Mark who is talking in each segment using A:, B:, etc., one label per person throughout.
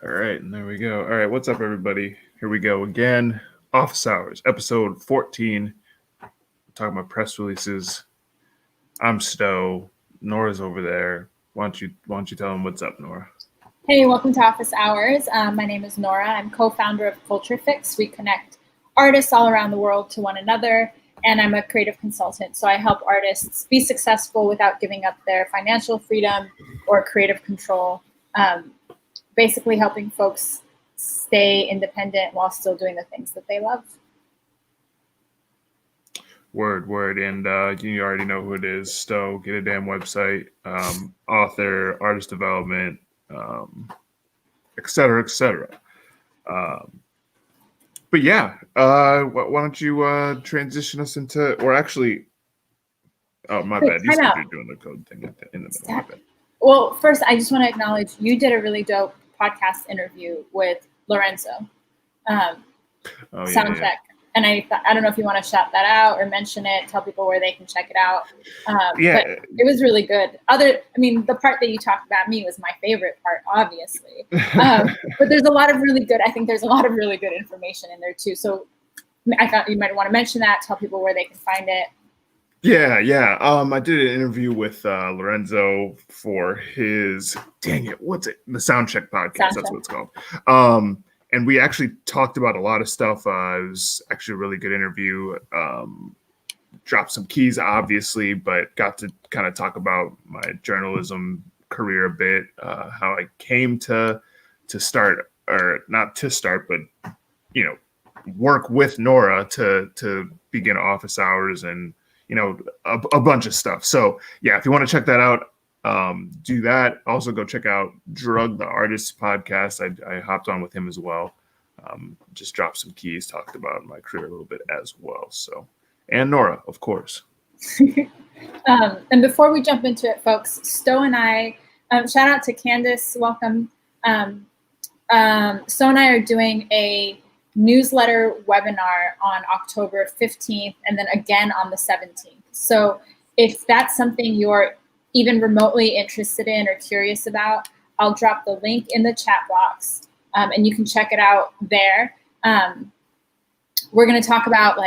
A: All right, and there we go. All right, what's up, everybody? Here we go again. Office Hours, episode 14. Talking about press releases. I'm Stowe. Nora's over there. Why don't you tell them what's up, Nora?
B: Hey, welcome to Office Hours. My name is Nora. I'm co-founder of Culture Fix. We connect artists all around the world to one another, and I'm a creative consultant. So I help artists be successful without giving up their financial freedom or creative control. Basically helping folks stay independent while still doing the things that they love.
A: Word. And you already know who it is. Stowe, get a damn website. Author, artist development, et cetera, et cetera. But yeah, why don't you transition us into, or actually, oh, my bad. You said you're doing the code thing in the middle of it.
B: Well, first, I just want to acknowledge you did a really dope podcast interview with Lorenzo. Soundcheck. Yeah. And I don't know if you want to shout that out or mention it, tell people where they can check it out. But it was really good. The part that you talked about me was my favorite part, obviously. But there's a lot of really good, I think there's a lot of really good information in there too. So I thought you might want to mention that, tell people where they can find it.
A: Yeah. I did an interview with Lorenzo for his, what's it? The Soundcheck podcast. That's what it's called. And we actually talked about a lot of stuff. It was actually a really good interview. Dropped some keys, obviously, but got to kind of talk about my journalism career a bit, how I came to start, or not to start, but, work with Nora to begin Office Hours and, a bunch of stuff. So, yeah, if you want to check that out, do that. Also go check out Drug the Artist podcast. I hopped on with him as well. Just dropped some keys, talked about my career a little bit as well. So, and Nora, of course.
B: And before we jump into it, folks, Stowe and I, shout out to Candace, welcome. Stowe and I are doing a newsletter webinar on October 15th and then again on the 17th. So if that's something you're even remotely interested in or curious about, I'll drop the link in the chat box and you can check it out there. We're going to talk about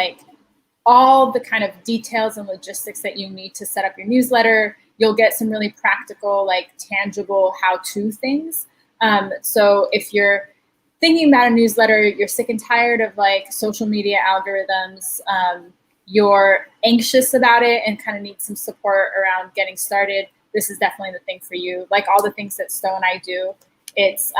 B: all the kind of details and logistics that you need to set up your newsletter. You'll get some really practical, tangible how-to things. So if you're thinking about a newsletter, you're sick and tired of social media algorithms, you're anxious about it and kind of need some support around getting started, this is definitely the thing for you. Like all the things that Stowe and I do, it's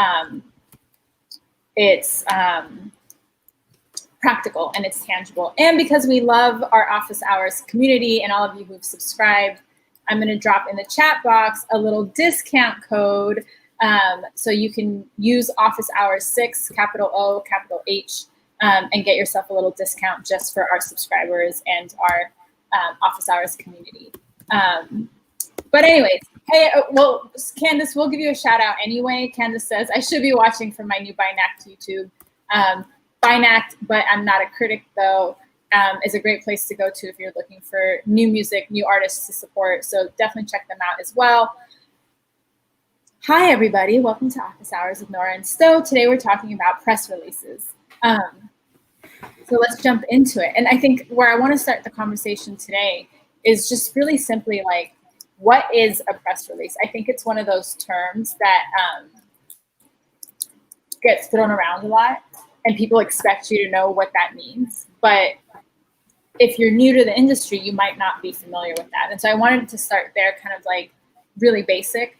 B: practical and it's tangible. And because we love our Office Hours community and all of you who've subscribed, I'm going to drop in the chat box a little discount code so you can use Office Hours 6, capital O, capital H, and get yourself a little discount just for our subscribers and our Office Hours community. But anyways, hey, well, Candace, we'll give you a shout out anyway. Candace says, I should be watching from my new Bynact YouTube. Bynact, but I'm not a critic though, is a great place to go to if you're looking for new music, new artists to support. So definitely check them out as well. Hi, everybody. Welcome to Office Hours with Nora and Stowe. Today we're talking about press releases. So let's jump into it. And I think where I want to start the conversation today is just really simply what is a press release? I think it's one of those terms that gets thrown around a lot and people expect you to know what that means. But if you're new to the industry, you might not be familiar with that. And so I wanted to start there, kind of really basic.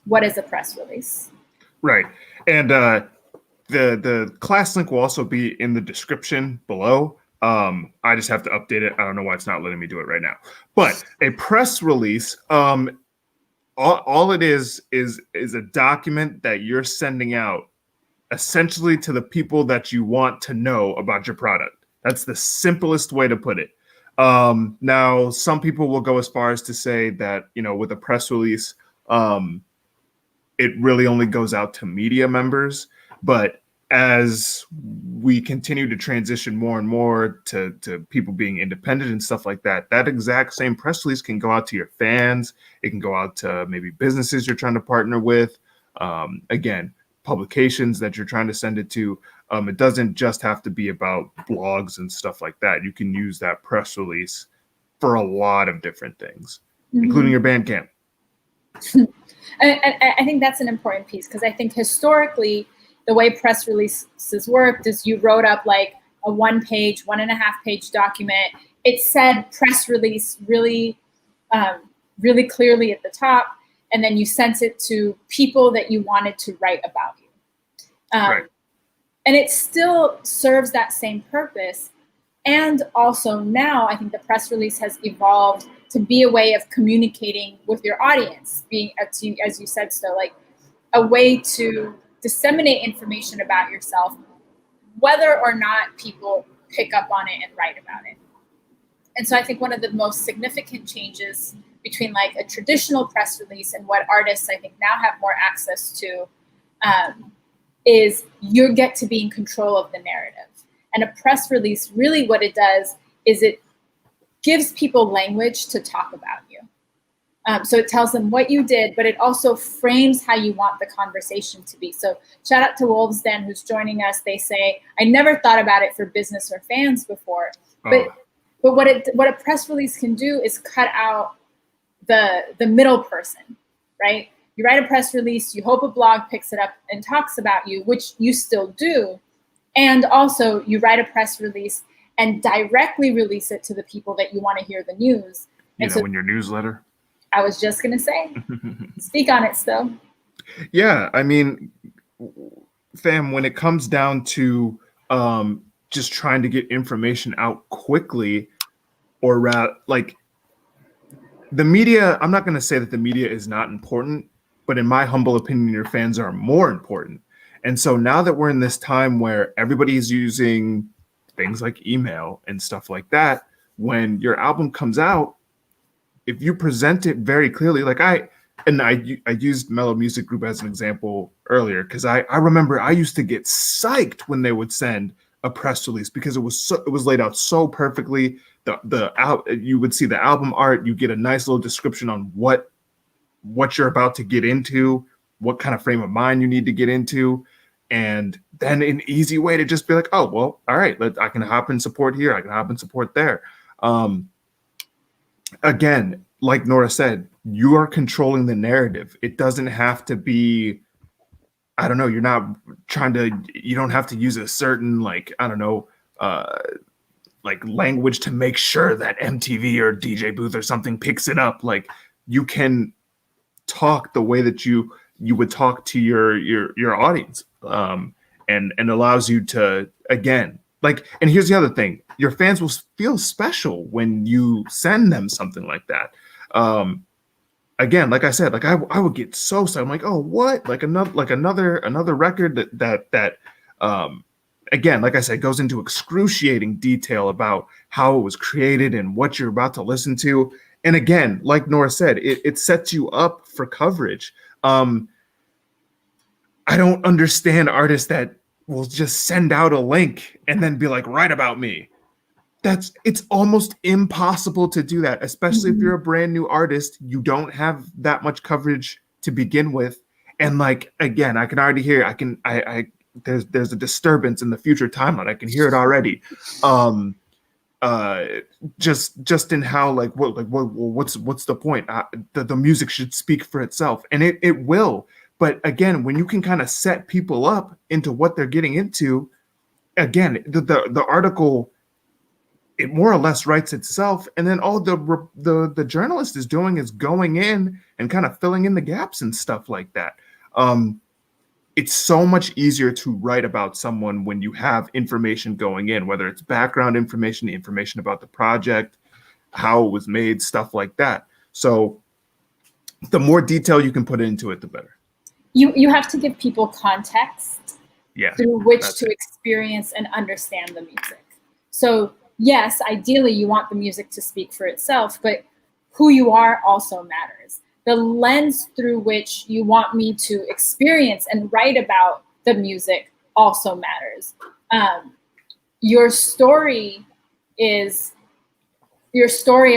B: What is a press release?
A: Right. And the class link will also be in the description below. I just have to update it. I don't know why it's not letting me do it right now. But a press release, all it is a document that you're sending out essentially to the people that you want to know about your product. That's the simplest way to put it. Now, some people will go as far as to say that, with a press release, it really only goes out to media members. But as we continue to transition more and more to people being independent and stuff like that, that exact same press release can go out to your fans. It can go out to maybe businesses you're trying to partner with. Again, publications that you're trying to send it to. It doesn't just have to be about blogs and stuff like that. You can use that press release for a lot of different things, including your Bandcamp.
B: I think that's an important piece, because I think historically the way press releases worked is you wrote up like a 1-page, 1.5-page document. It said press release really, really clearly at the top, and then you sent it to people that you wanted to write about you.
A: Right.
B: And it still serves that same purpose. And also now I think the press release has evolved to be a way of communicating with your audience, being, as you said, so like a way to disseminate information about yourself, whether or not people pick up on it and write about it. And so I think one of the most significant changes between like a traditional press release and what artists I think now have more access to is you get to be in control of the narrative. And a press release, really what it does is it gives people language to talk about you. So it tells them what you did, but it also frames how you want the conversation to be. So shout out to Wolves Den, who's joining us. They say, I never thought about it for business or fans before, but what a press release can do is cut out the middle person, right? You write a press release, you hope a blog picks it up and talks about you, which you still do. And also you write a press release and directly release it to the people that you want to hear the news.
A: You know, in your newsletter.
B: I was just going to say, speak on it still.
A: Yeah, I mean, fam, when it comes down to just trying to get information out quickly, or like the media, I'm not going to say that the media is not important, but in my humble opinion, your fans are more important. And so now that we're in this time where everybody's using things like email and stuff like that, when your album comes out, if you present it very clearly, like I used Mellow Music Group as an example earlier, because I remember I used to get psyched when they would send a press release because it was laid out so perfectly. You would see the album art, you get a nice little description on what you're about to get into, what kind of frame of mind you need to get into, and then an easy way to just be like, oh, well, all right, I can hop and support here, I can hop and support there. Again, like Nora said, you are controlling the narrative. It doesn't have to be, I don't know, you don't have to use a certain, like, I don't know, like language to make sure that MTV or DJ Booth or something picks it up. Like, you can talk the way that you would talk to your audience, and allows you to, again, like, and here's the other thing, your fans will feel special when you send them something like that. Again, like I said, like I would get so sad. I'm like, oh, what? Like another record that again, like I said, goes into excruciating detail about how it was created and what you're about to listen to. And again, like Nora said, it sets you up for coverage. I don't understand artists that will just send out a link and then be like, write about me. It's almost impossible to do that, especially if you're a brand new artist. You don't have that much coverage to begin with. And like, again, I can already hear, there's a disturbance in the future timeline. I can hear it already. Just in how, what's the point? The music should speak for itself, and it will. But again, when you can kind of set people up into what they're getting into, again, the article, it more or less writes itself, and then all the journalist is doing is going in and kind of filling in the gaps and stuff like that. It's so much easier to write about someone when you have information going in, whether it's background information about the project, how it was made, stuff like that. So the more detail you can put into it, the better.
B: You have to give people context through which to experience and understand the music. So yes, ideally you want the music to speak for itself, but who you are also matters. The lens through which you want me to experience and write about the music also matters. Your story of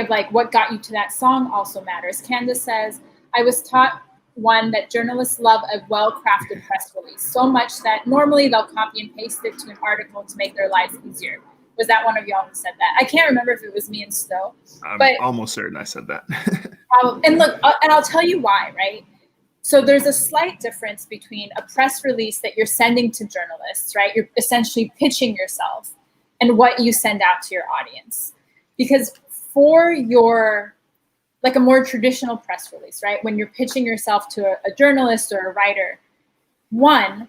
B: like what got you to that song also matters. Candace says, I was taught one, that journalists love a well-crafted press release, so much that normally they'll copy and paste it to an article to make their lives easier. Was that one of y'all who said that? I can't remember if it was me and Stowe.
A: I'm almost certain I said that.
B: And look, and I'll tell you why, right? So there's a slight difference between a press release that you're sending to journalists, right? You're essentially pitching yourself, and what you send out to your audience. Because for your, like a more traditional press release, right? When you're pitching yourself to a journalist or a writer, one,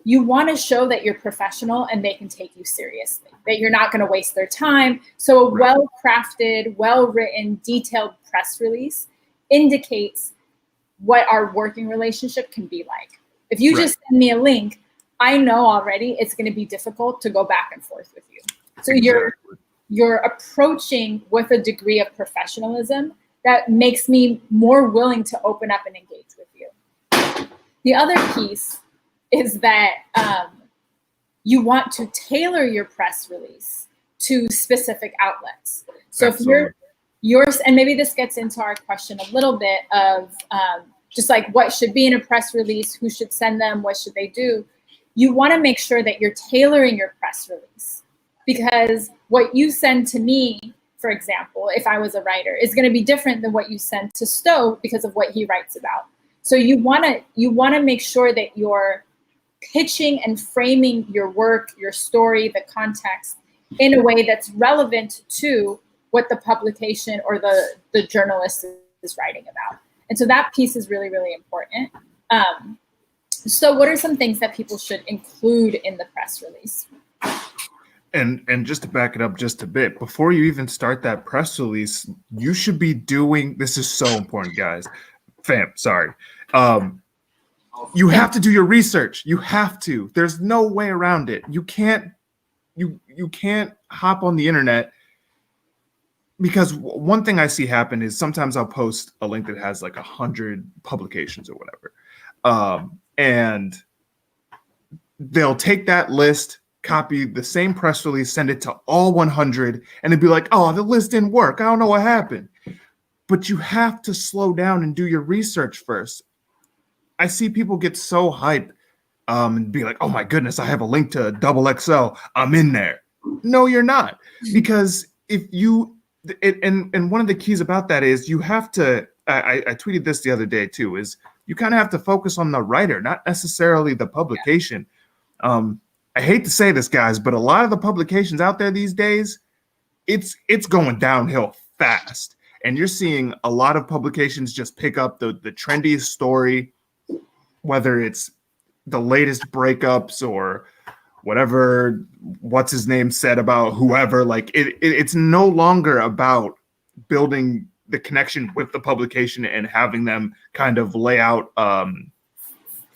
B: you want to show that you're professional and they can take you seriously, that you're not going to waste their time. So a well-crafted, well-written, detailed press release indicates what our working relationship can be like. If you just send me a link, I know already it's going to be difficult to go back and forth with you. So you're approaching with a degree of professionalism that makes me more willing to open up and engage with you. The other piece is that you want to tailor your press release to specific outlets. So if yours, and maybe this gets into our question a little bit of just like what should be in a press release, who should send them, what should they do? You want to make sure that you're tailoring your press release, because what you send to me, for example, if I was a writer, is going to be different than what you send to Stowe because of what he writes about. So you want to make sure that you're pitching and framing your work, your story, the context in a way that's relevant to what the publication or the journalist is writing about. And so that piece is really, really important. So what are some things that people should include in the press release?
A: And just to back it up just a bit, before you even start that press release, you should be doing, this is so important, guys. Fam, sorry. You have to do your research. You have to. There's no way around it. You can't hop on the internet, because one thing I see happen is sometimes I'll post a link that has like 100 publications or whatever. And they'll take that list, copy the same press release, send it to all 100, and it'd be like, oh, the list didn't work. I don't know what happened. But you have to slow down and do your research first. I see people get so hyped and be like, oh my goodness, I have a link to XXL. I'm in there. No, you're not. Because if you, and one of the keys about that is you have to, I tweeted this the other day too, is you kind of have to focus on the writer, not necessarily the publication. I hate to say this, guys, but a lot of the publications out there these days, it's going downhill fast. And you're seeing a lot of publications just pick up the trendiest story, whether it's the latest breakups or whatever, what's his name said about whoever. Like it's no longer about building the connection with the publication and having them kind of lay out or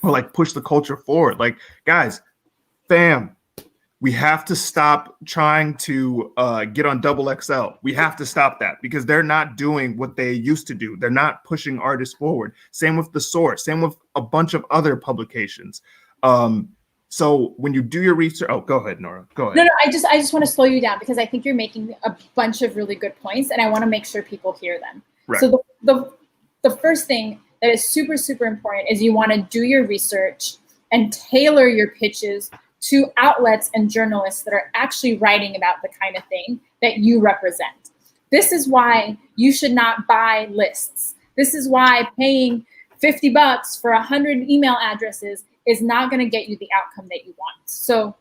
A: like push the culture forward. Like, guys, fam, we have to stop trying to get on XXL. We have to stop that, because they're not doing what they used to do. They're not pushing artists forward. Same with The Source. Same with a bunch of other publications. So when you do your research, oh, go ahead, Nora. Go ahead.
B: No, I just want to slow you down, because I think you're making a bunch of really good points, and I want to make sure people hear them. Right. So the first thing that is super, super important is you want to do your research and tailor your pitches to outlets and journalists that are actually writing about the kind of thing that you represent. This is why you should not buy lists. This is why paying $50 for 100 email addresses is not going to get you the outcome that you want. So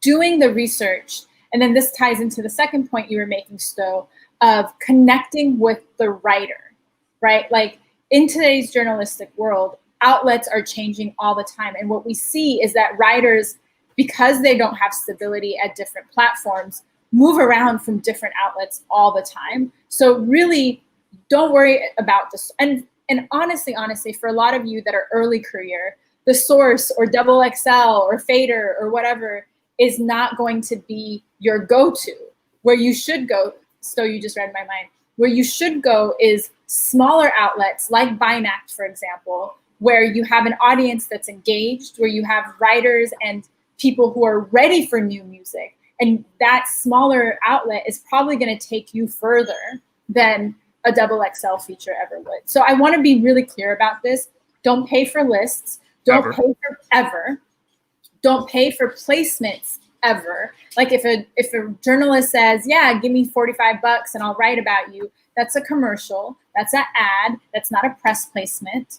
B: doing the research, and then this ties into the second point you were making, Stowe, of connecting with the writer, right? Like in today's journalistic world, outlets are changing all the time. And what we see is that writers, because they don't have stability at different platforms, move around from different outlets all the time. So really don't worry about this. And honestly, for a lot of you that are early career, The Source or XXL or Fader or whatever is not going to be your go-to. Where you should go, so you just read my mind, where you should go is smaller outlets like Binact, for example, where you have an audience that's engaged, where you have writers and people who are ready for new music. And that smaller outlet is probably going to take you further than a XXL feature ever would. So I want to be really clear about this. Don't pay for lists. Don't
A: Ever.
B: pay for ever. Don't pay for placements ever. Like if a journalist says, yeah, give me $45 and I'll write about you, that's a commercial, that's an ad, that's not a press placement.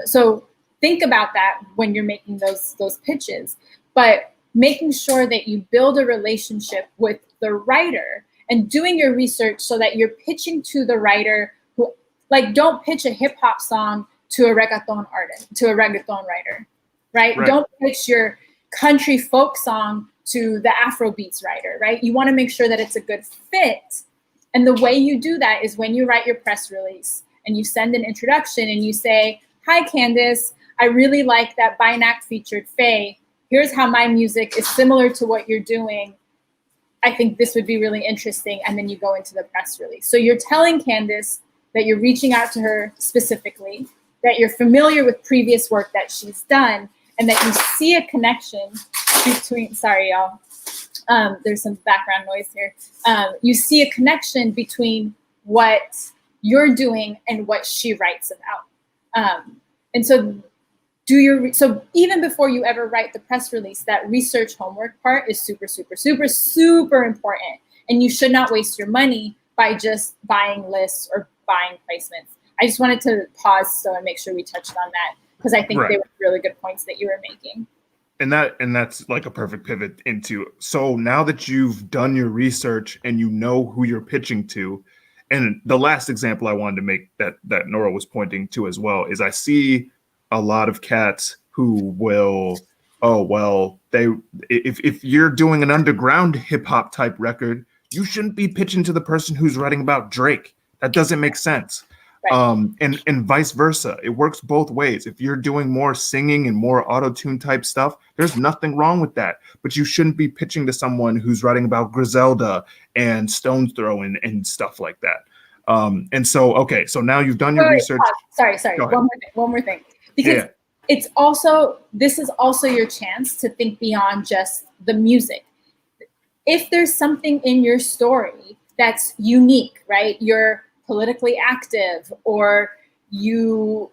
B: So think about that when you're making those pitches, but making sure that you build a relationship with the writer and doing your research so that you're pitching to the writer who, like, don't pitch a hip hop song to a reggaeton artist, to a reggaeton writer, right? Don't pitch your country folk song to the Afrobeats writer, right? You want to make sure that it's a good fit. And the way you do that is when you write your press release and you send an introduction and you say, hi, Candace, I really like that Binac featured Faye. Here's how my music is similar to what you're doing. I think this would be really interesting. And then you go into the press release. So you're telling Candace that you're reaching out to her specifically, that you're familiar with previous work that she's done, and that you see a connection between, sorry, y'all, there's some background noise here. You see a connection between what you're doing and what she writes about. And so so even before you ever write the press release, that research homework part is super, super, super, super important. And you should not waste your money by just buying lists or buying placements. I just wanted to pause and make sure we touched on that, because I think they were really good points that you were making.
A: And that's like a perfect pivot into, so now that you've done your research and you know who you're pitching to, and the last example I wanted to make that Nora was pointing to as well is I see a lot of cats who will, if you're doing an underground hip hop type record, you shouldn't be pitching to the person who's writing about Drake. That doesn't make sense. And vice versa. It works both ways. If you're doing more singing and more auto-tune type stuff, there's nothing wrong with that. But you shouldn't be pitching to someone who's writing about Griselda and Stone's Throw and stuff like that. And so, okay, so now you've done your research.
B: Sorry. One more thing. Because this is also your chance to think beyond just the music. If there's something in your story that's unique, right? You're politically active, or your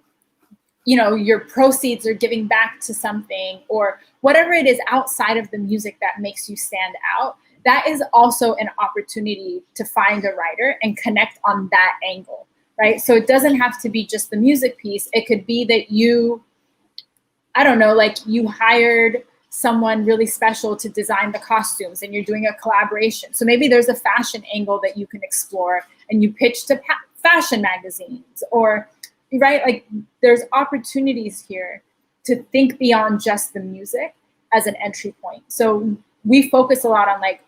B: proceeds are giving back to something, or whatever it is outside of the music that makes you stand out, that is also an opportunity to find a writer and connect on that angle, right? So it doesn't have to be just the music piece. It could be that you hired someone really special to design the costumes and you're doing a collaboration. So maybe there's a fashion angle that you can explore and you pitch to fashion magazines, or, right? Like, there's opportunities here to think beyond just the music as an entry point. So we focus a lot on like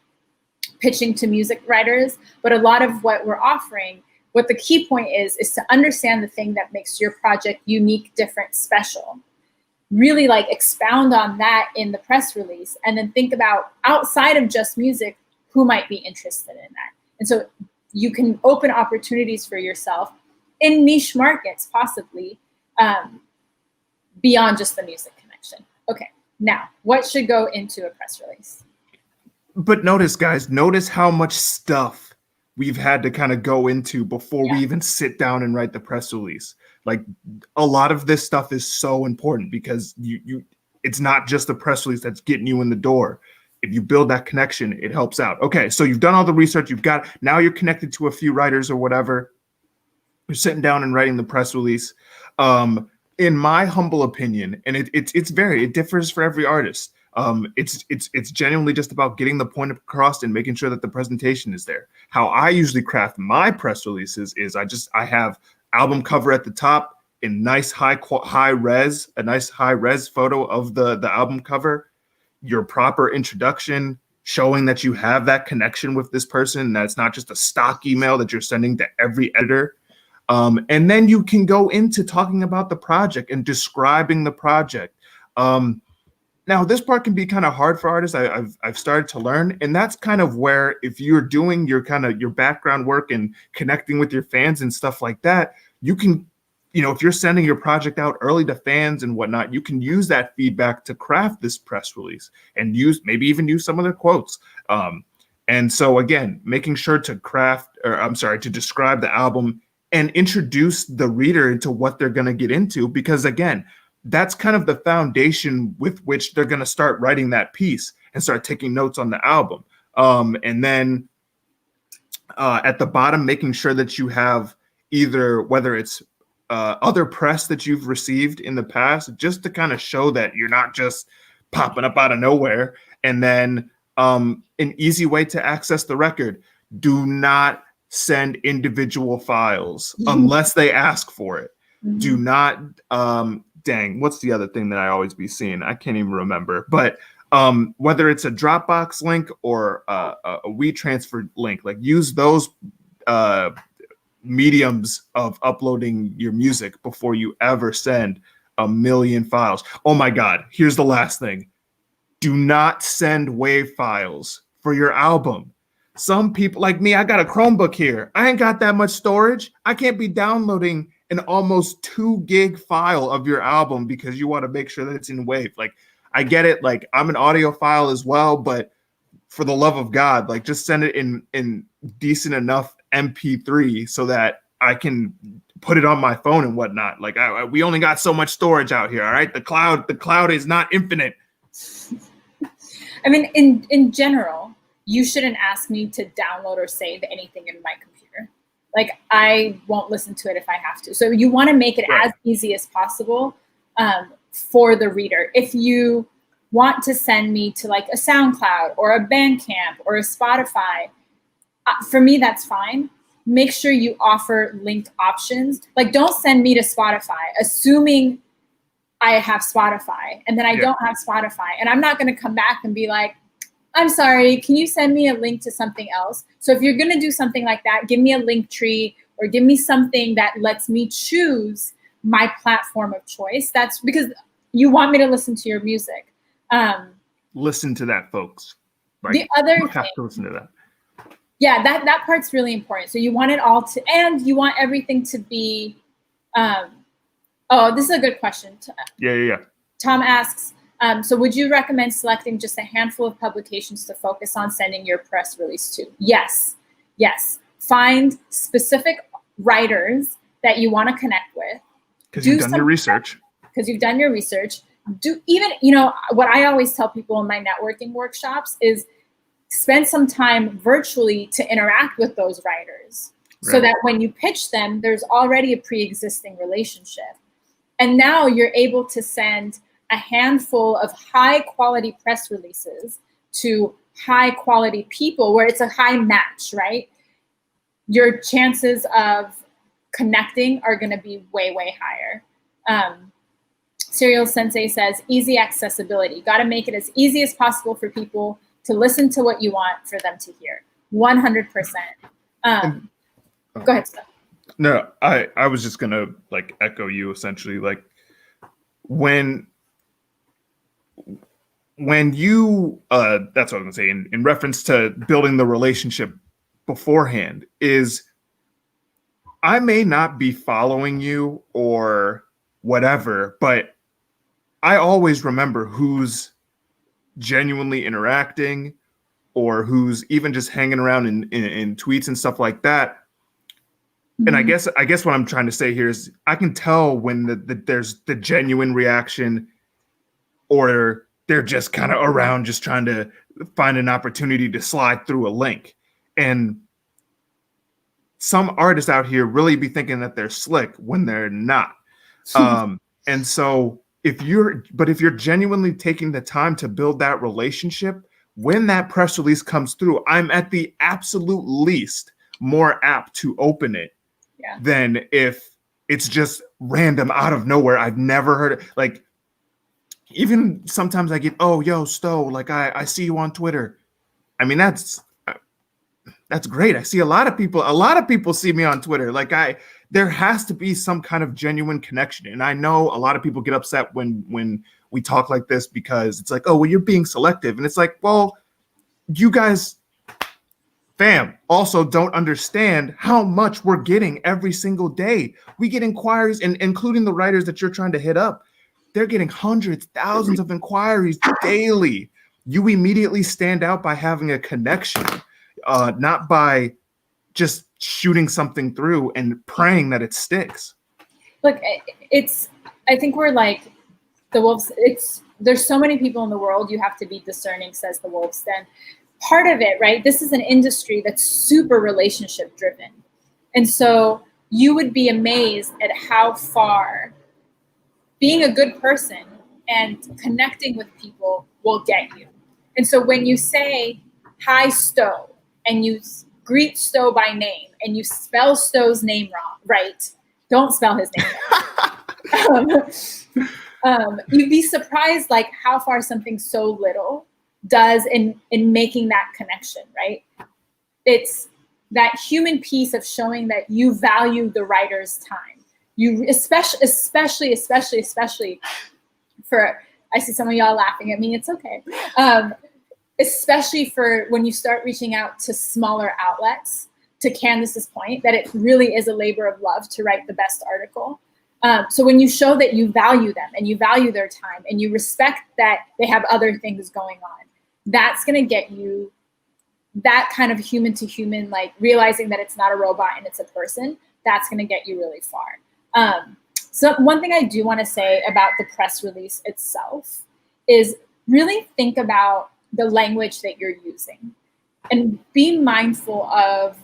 B: pitching to music writers, but a lot of what we're offering, what the key point is to understand the thing that makes your project unique, different, special. Really like expound on that in the press release, and then think about outside of just music, who might be interested in that. And so you can open opportunities for yourself in niche markets, possibly beyond just the music connection. Okay, now what should go into a press release?
A: But notice how much stuff we've had to kind of go into before we even sit down and write the press release. Like, a lot of this stuff is so important because it's not just the press release that's getting you in the door. If you build that connection, it helps out. Okay, so you've done all the research, now you're connected to a few writers or whatever. You're sitting down and writing the press release. In my humble opinion, and it differs for every artist. It's genuinely just about getting the point across and making sure that the presentation is there. How I usually craft my press releases is I have album cover at the top in nice high res photo of the album cover, your proper introduction showing that you have that connection with this person, and that's not just a stock email that you're sending to every editor. And then you can go into talking about the project and describing the project. Now, this part can be kind of hard for artists. I've started to learn, and that's kind of where, if you're doing your background work and connecting with your fans and stuff like that, you can, if you're sending your project out early to fans and whatnot, you can use that feedback to craft this press release and maybe even use some of their quotes. And so again, making sure to describe the album and introduce the reader into what they're going to get into, because again, that's kind of the foundation with which they're going to start writing that piece and start taking notes on the album. And then at the bottom, making sure that you have either, whether it's other press that you've received in the past, just to kind of show that you're not just popping up out of nowhere. And then an easy way to access the record: do not send individual files unless they ask for it. Do not, dang, what's the other thing that I always be seeing? I can't even remember. But whether it's a Dropbox link or a WeTransfer link, like use those mediums of uploading your music before you ever send a million files. Oh my God, here's the last thing. Do not send WAV files for your album. Some people, like me, I got a Chromebook here. I ain't got that much storage. I can't be downloading an almost 2 gig file of your album because you want to make sure that it's in WAV. Like, I get it. Like, I'm an audiophile as well, but for the love of God, like, just send it in decent enough MP3 so that I can put it on my phone and whatnot. Like, we only got so much storage out here. All right. The cloud is not infinite.
B: I mean, in general, you shouldn't ask me to download or save anything in my computer. Like, I won't listen to it if I have to. So you want to make it as easy as possible for the reader. If you want to send me to like a SoundCloud or a Bandcamp or a Spotify, for me, that's fine. Make sure you offer linked options. Like, don't send me to Spotify assuming I have Spotify and then I don't have Spotify. And I'm not going to come back and be like, I'm sorry, can you send me a link to something else? So if you're going to do something like that, give me a link tree or give me something that lets me choose my platform of choice. That's because you want me to listen to your music.
A: Listen to that, folks. Right?
B: The other
A: you have
B: thing,
A: to listen to that.
B: Yeah, that part's really important. So you want it all to, and you want everything to be, oh, this is a good question.
A: Yeah.
B: Tom asks, so would you recommend selecting just a handful of publications to focus on sending your press release to? Yes. Find specific writers that you want to connect with.
A: Because you've done your research.
B: Because you've done your research. Do even, what I always tell people in my networking workshops is spend some time virtually to interact with those writers so that when you pitch them, there's already a pre-existing relationship. And now you're able to send a handful of high quality press releases to high quality people where it's a high match, right? Your chances of connecting are going to be way, way higher. Serial Sensei says, easy accessibility. Got to make it as easy as possible for people to listen to what you want for them to hear. 100%. Go ahead, Steph.
A: No, I was just going to like echo you essentially. Like when you, that's what I'm going to say in reference to building the relationship beforehand is I may not be following you or whatever, but I always remember who's genuinely interacting or who's even just hanging around in tweets and stuff like that. And I guess what I'm trying to say here is I can tell when there's the genuine reaction or they're just kind of around just trying to find an opportunity to slide through a link. And some artists out here really be thinking that they're slick when they're not. And so if you're genuinely taking the time to build that relationship, when that press release comes through, I'm at the absolute least more apt to open it than if it's just random out of nowhere. I've never heard it. Like, even sometimes I get, oh, yo, Stowe, like I see you on Twitter. I mean, that's great. I see a lot of people see me on Twitter. Like there has to be some kind of genuine connection. And I know a lot of people get upset when we talk like this because it's like, oh, well, you're being selective. And it's like, well, you guys, fam, also don't understand how much we're getting every single day. We get inquiries, and including the writers that you're trying to hit up. They're getting hundreds, thousands of inquiries daily. You immediately stand out by having a connection, not by just shooting something through and praying that it sticks.
B: Look, I think we're like the wolves. There's so many people in the world, you have to be discerning, says the wolves. Then part of it, right? This is an industry that's super relationship driven. And so you would be amazed at how far being a good person and connecting with people will get you. And so when you say, hi, Stowe, and you greet Stowe by name, and you spell Stowe's name wrong, right? Don't spell his name wrong. You'd be surprised like how far something so little does in making that connection, right? It's that human piece of showing that you value the writer's time. You especially for, I see some of y'all laughing at me, it's okay. Especially for when you start reaching out to smaller outlets, to Candace's point, that it really is a labor of love to write the best article. So when you show that you value them and you value their time and you respect that they have other things going on, that's going to get you that kind of human to human, like realizing that it's not a robot and it's a person. That's going to get you really far. So one thing I do want to say about the press release itself is really think about the language that you're using and be mindful of,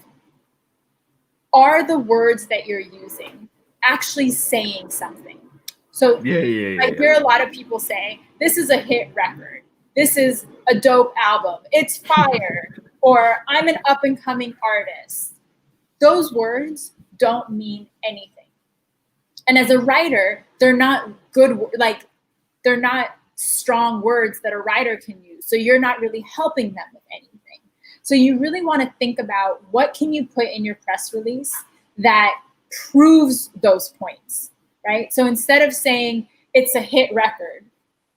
B: are the words that you're using actually saying something? So I hear a lot of people say, this is a hit record. This is a dope album. It's fire. Or I'm an up and coming artist. Those words don't mean anything. And as a writer, they're not good, like they're not strong words that a writer can use. So you're not really helping them with anything. So you really want to think about what can you put in your press release that proves those points, right? So instead of saying it's a hit record,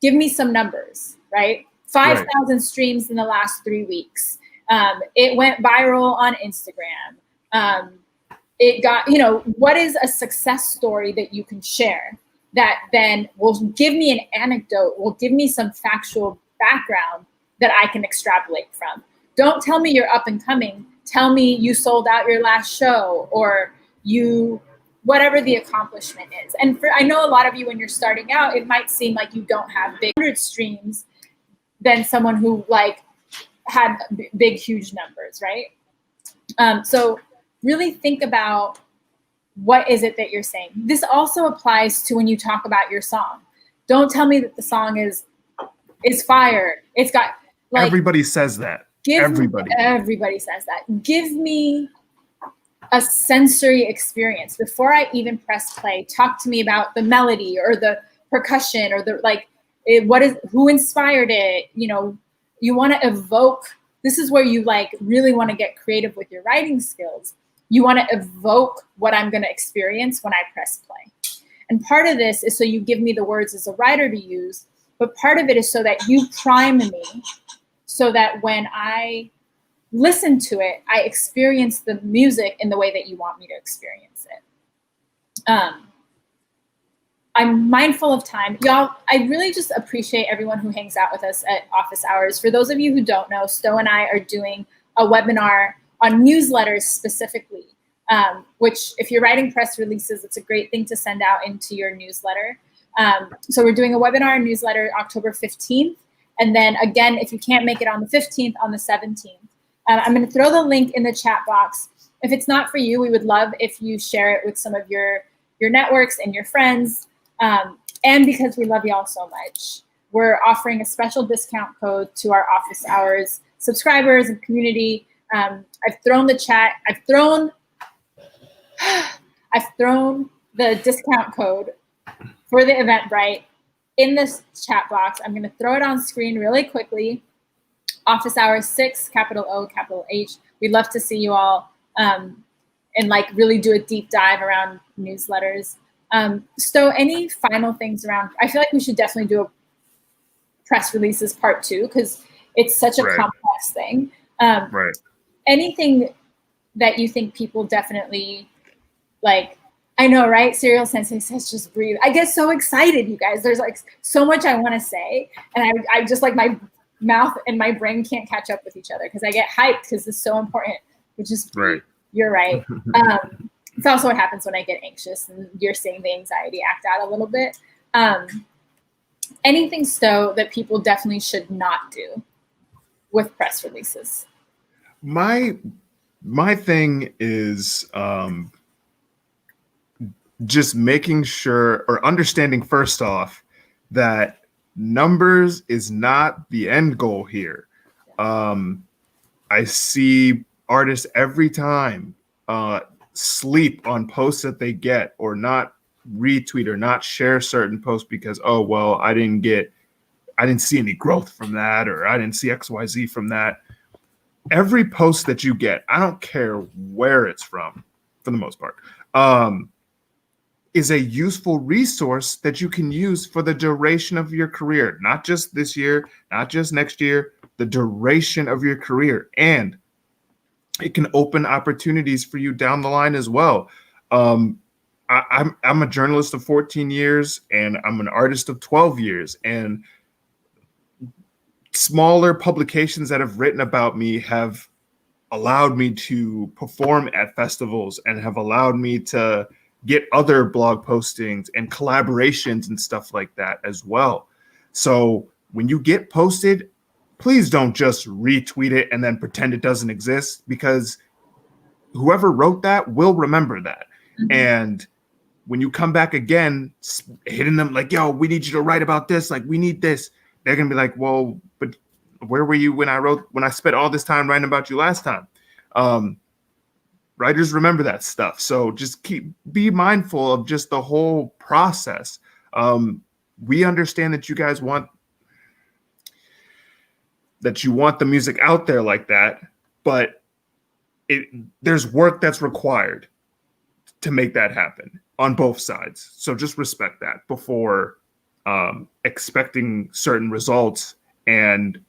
B: give me some numbers, right? 5,000 streams in the last 3 weeks. It went viral on Instagram. It got, what is a success story that you can share that then will give me an anecdote, will give me some factual background that I can extrapolate from. Don't tell me you're up and coming. Tell me you sold out your last show, or whatever the accomplishment is. And I know a lot of you, when you're starting out, it might seem like you don't have big 100 streams than someone who had big, huge numbers, right? So really think about what is it that you're saying. This also applies to when you talk about your song. Don't tell me that the song is fire. It's got
A: everybody says that.
B: Everybody says that. Give me a sensory experience before I even press play. Talk to me about the melody or the percussion or who inspired it. You want to evoke. This is where you really want to get creative with your writing skills. You want to evoke what I'm going to experience when I press play. And part of this is so you give me the words as a writer to use, but part of it is so that you prime me so that when I listen to it, I experience the music in the way that you want me to experience it. I'm mindful of time. Y'all, I really just appreciate everyone who hangs out with us at office hours. For those of you who don't know, Stowe and I are doing a webinar on newsletters specifically, which if you're writing press releases, it's a great thing to send out into your newsletter. So we're doing a webinar and newsletter October 15th. And then again, if you can't make it on the 15th, on the 17th. I'm going to throw the link in the chat box. If it's not for you, we would love if you share it with some of your networks and your friends. And because we love y'all so much, we're offering a special discount code to our office hours subscribers and community. I've thrown the chat. I've thrown the discount code for the Eventbrite in this chat box. I'm going to throw it on screen really quickly. Office hours 6, capital O, capital H. We'd love to see you all and really do a deep dive around newsletters. Stowe, any final things around? I feel like we should definitely do a press releases part 2 because it's such a complex thing. Anything that you think people definitely I know, right? Serial Sensei says just breathe. I get so excited, you guys. There's so much I want to say. And I just my mouth and my brain can't catch up with each other because I get hyped because it's so important. Which is You're right. It's also what happens when I get anxious, and you're seeing the anxiety act out a little bit. Anything, Stowe, that people definitely should not do with press releases?
A: My thing is just making sure, or understanding first off, that numbers is not the end goal here. I see artists every time sleep on posts that they get, or not retweet or not share certain posts because, oh, well, I didn't see any growth from that, or I didn't see XYZ from that. Every post that you get, I don't care where it's from, for the most part, is a useful resource that you can use for the duration of your career, not just this year, not just next year, the duration of your career. And it can open opportunities for you down the line as well. I'm a journalist of 14 years, and I'm an artist of 12 years. And smaller publications that have written about me have allowed me to perform at festivals and have allowed me to get other blog postings and collaborations and stuff like that as well. So when you get posted, please don't just retweet it and then pretend it doesn't exist, because whoever wrote that will remember that. Mm-hmm. And when you come back again, hitting them like, yo, we need you to write about this. Like, we need this. They're going to be like, well, but where were you when I spent all this time writing about you last time? Writers remember that stuff. So just be mindful of just the whole process. We understand that you guys want the music out there like that, but there's work that's required to make that happen on both sides. So just respect that before expecting certain results and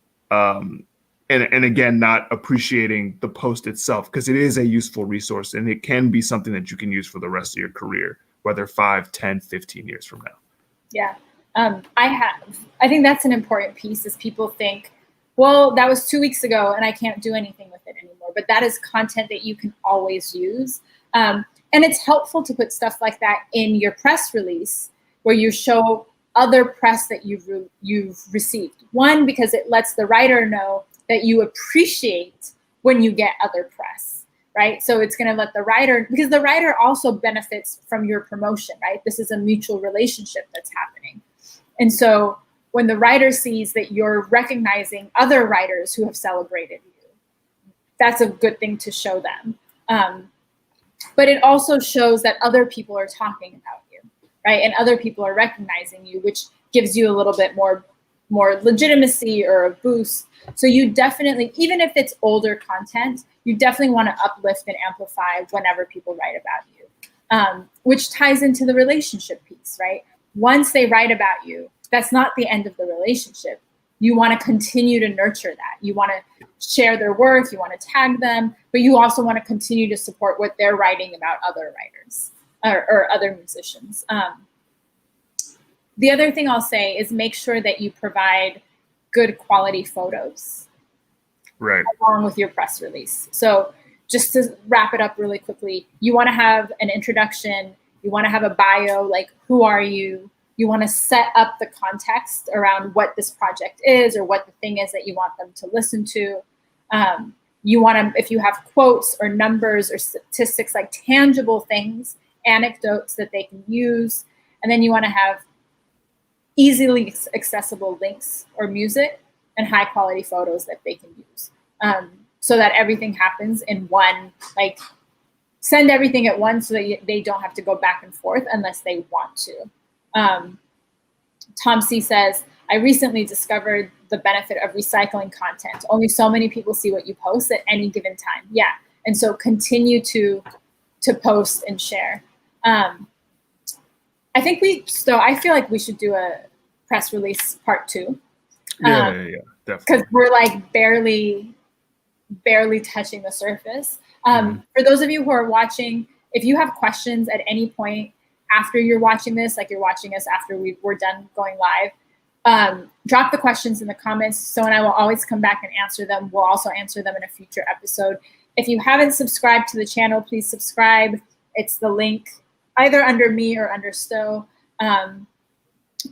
A: again, not appreciating the post itself, because it is a useful resource and it can be something that you can use for the rest of your career, whether 5, 10, 15 years from now.
B: Yeah. I think that's an important piece, is people think, well, that was 2 weeks ago and I can't do anything with it anymore. But that is content that you can always use. And it's helpful to put stuff like that in your press release, where you show other press that you've received. One, because it lets the writer know that you appreciate when you get other press, right? So it's going to let the writer, because the writer also benefits from your promotion, right? This is a mutual relationship that's happening. And so when the writer sees that you're recognizing other writers who have celebrated you, that's a good thing to show them. But it also shows that other people are talking about you, right? And other people are recognizing you, which gives you a little bit more legitimacy or a boost. So you definitely, even if it's older content, you definitely want to uplift and amplify whenever people write about you, which ties into the relationship piece, right? Once they write about you, that's not the end of the relationship. You want to continue to nurture that. You want to share their work, you want to tag them, but you also want to continue to support what they're writing about other writers or other musicians. The other thing I'll say is make sure that you provide good quality photos,
A: right,
B: along with your press release. So just to wrap it up really quickly, you want to have an introduction, you want to have a bio, like who are you? You want to set up the context around what this project is or what the thing is that you want them to listen to. You want to, if you have quotes or numbers or statistics, like tangible things, anecdotes that they can use. And then you want to have easily accessible links or music and high quality photos that they can use, so that everything happens in one, like send everything at once so that they don't have to go back and forth unless they want to. Tom C says, I recently discovered the benefit of recycling content. Only so many people see what you post at any given time. Yeah. And so continue to post and share. I feel like we should do a press release part 2.
A: Yeah, definitely.
B: Because we're like barely touching the surface. For those of you who are watching, if you have questions at any point after you're watching this, like you're watching us after we're done going live, drop the questions in the comments. So, and I will always come back and answer them. We'll also answer them in a future episode. If you haven't subscribed to the channel, please subscribe. It's the link either under me or under Stowe. And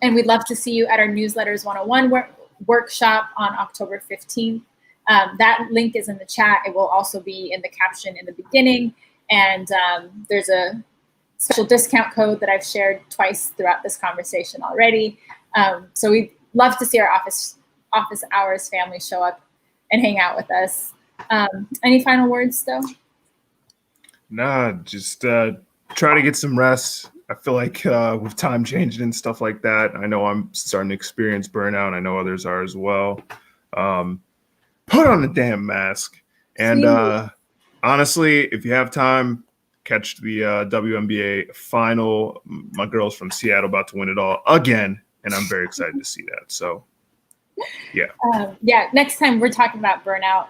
B: we'd love to see you at our Newsletters 101 workshop on October 15th. That link is in the chat. It will also be in the caption in the beginning. And there's a special discount code that I've shared twice throughout this conversation already. So we'd love to see our office hours family show up and hang out with us. Any final words, though?
A: Nah, just try to get some rest. I feel like with time changing and stuff like that, I know I'm starting to experience burnout. I know others are as well. Put on the damn mask. And honestly, if you have time, catch the WNBA final. My girls from Seattle about to win it all again, and I'm very excited to see that. So, yeah.
B: Next time we're talking about burnout.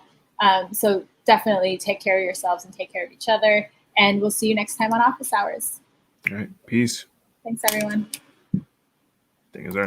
B: So definitely take care of yourselves and take care of each other. And we'll see you next time on Office Hours.
A: All right. Peace.
B: Thanks, everyone.
A: Thing is our